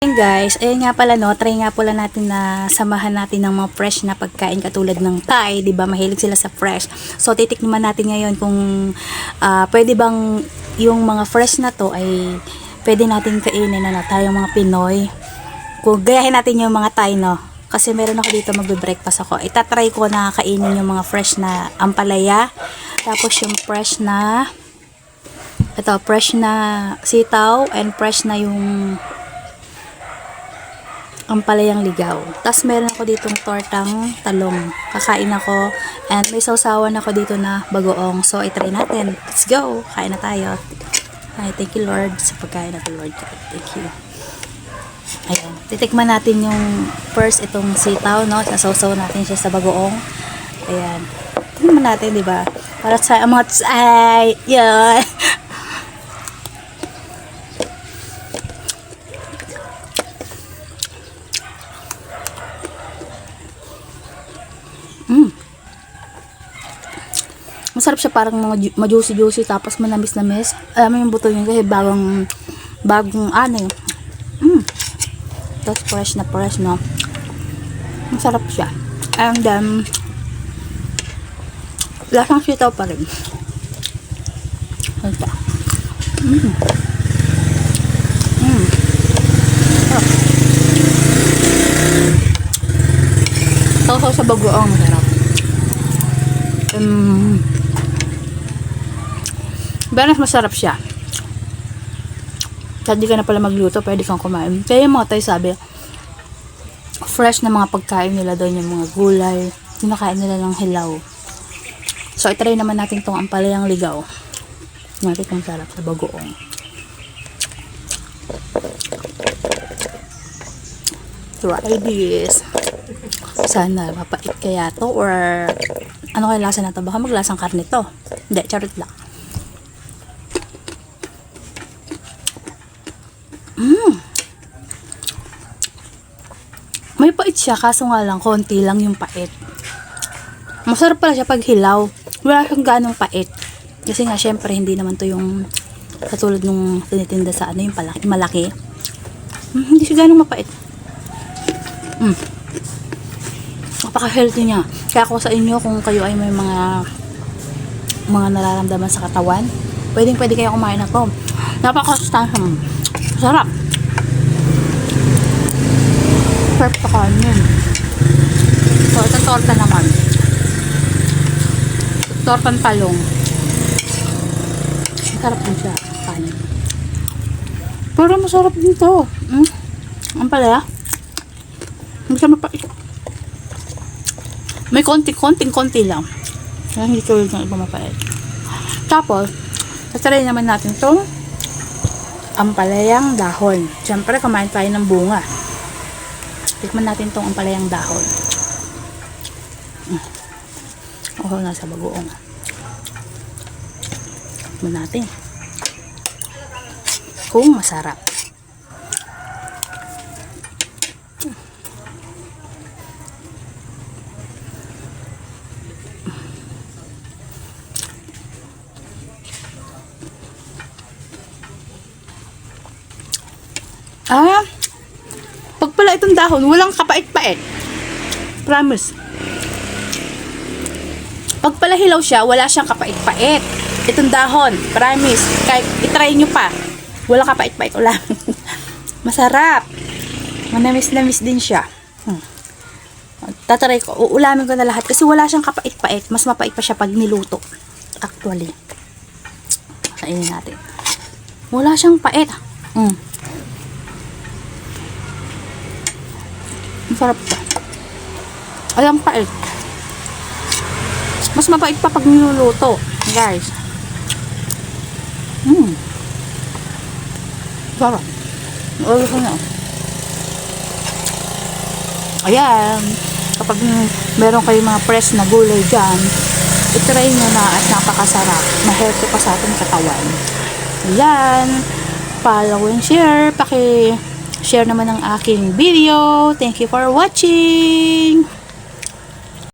Ayun guys, ayun nga pala no, try nga pala natin na samahan natin ng mga fresh na pagkain katulad ng Thai, 'di ba? Mahilig sila sa fresh. So titikman natin ngayon kung pwede bang yung mga fresh na to ay pwede natin kainin na tayong mga Pinoy. Kung gayahin natin yung mga Thai no. Kasi meron ako dito magbe-breakfast ako. Itatry ko na kainin yung mga fresh na ampalaya. Tapos yung fresh na fresh na sitaw and fresh na yung ampalayang ligaw. Tapos meron ako ditong tortang talong. Kakain ako. And may sausawan ako dito na bagoong. So, itry natin. Let's go! Kain na tayo. Ay, thank you Lord sa pagkain na to Lord. Thank you. Ayan. Titikman natin yung first itong sitaw, no? Sasawsaw natin siya sa bagoong. Ayan. Tingnan natin, di ba? Para sa mga ay, yun. Masarap siya, parang mga ma-juicy tapos manamis-namis. Alam mo yung buto niya kasi bagong ano eh. Tapos fresh no. Masarap siya. And lasang sitaw pa rin. Ito. Sausaw sa bagoong masarap. Banas masarap siya. Kahit di ka na pala magluto, pwede kang kumain. Kaya yung mga Thai sabi, fresh na mga pagkain nila doon, yung mga gulay, kinakain nila ng hilaw. So, itry naman natin tong ampalayang ligaw. Natin kung sarap sa bagoong. Try this. Sana mapait kaya to, or ano kaya lasa na to? Baka maglasang karne to. Hindi, charot lang. May pait siya, kaso nga lang, konti lang yung pait. Masarap pala siya pag hilaw. Wala siyang ganong pait. Kasi nga, syempre, hindi naman to yung katulad nung tinitinda sa ano, yung malaki. Hindi siya ganong mapait. Napaka-healthy niya. Kaya ako sa inyo, kung kayo ay may mga nararamdaman sa katawan, pwede kayo kumain na to. Napaka-sustansya. Sarap. Perfect kanin. So, ito torta naman. Tortang talong. Masarap din siya. Kanin. Pero masarap din to. Ang palaya. Hindi siya mapait. May konting-konti lang. Kaya hindi tulad ng iba mapait. Tapos, tatry naman natin itong ampalayang dahon. Siyempre, kumain tayo ng bunga. Tikman natin itong ampalayang dahon. Nasa bagoong. Tikman natin. Kung masarap. Pag pala itong dahon, walang kapait-pait. Promise. Pag pala hilaw siya, wala siyang kapait-pait. Itong dahon, promise. Kahit itry nyo pa, walang kapait-pait. Wala. Masarap. Manamis-namis din siya. Tatry ko, uulamin ko na lahat kasi wala siyang kapait-pait. Mas mapait pa siya pag niluto. Actually. Kainin natin. Wala siyang pait. Masarap siya. Alam pait. Mas mapait pa pag niluluto, guys. Sarap. Ulo ko na. Ayan. Kapag meron kayong mga fresh na gulay dyan, itry nyo na at napakasarap. Ma-healthy pa sa ating katawan. Ayan. Follow and share. Paki-share naman ang aking video. Thank you for watching.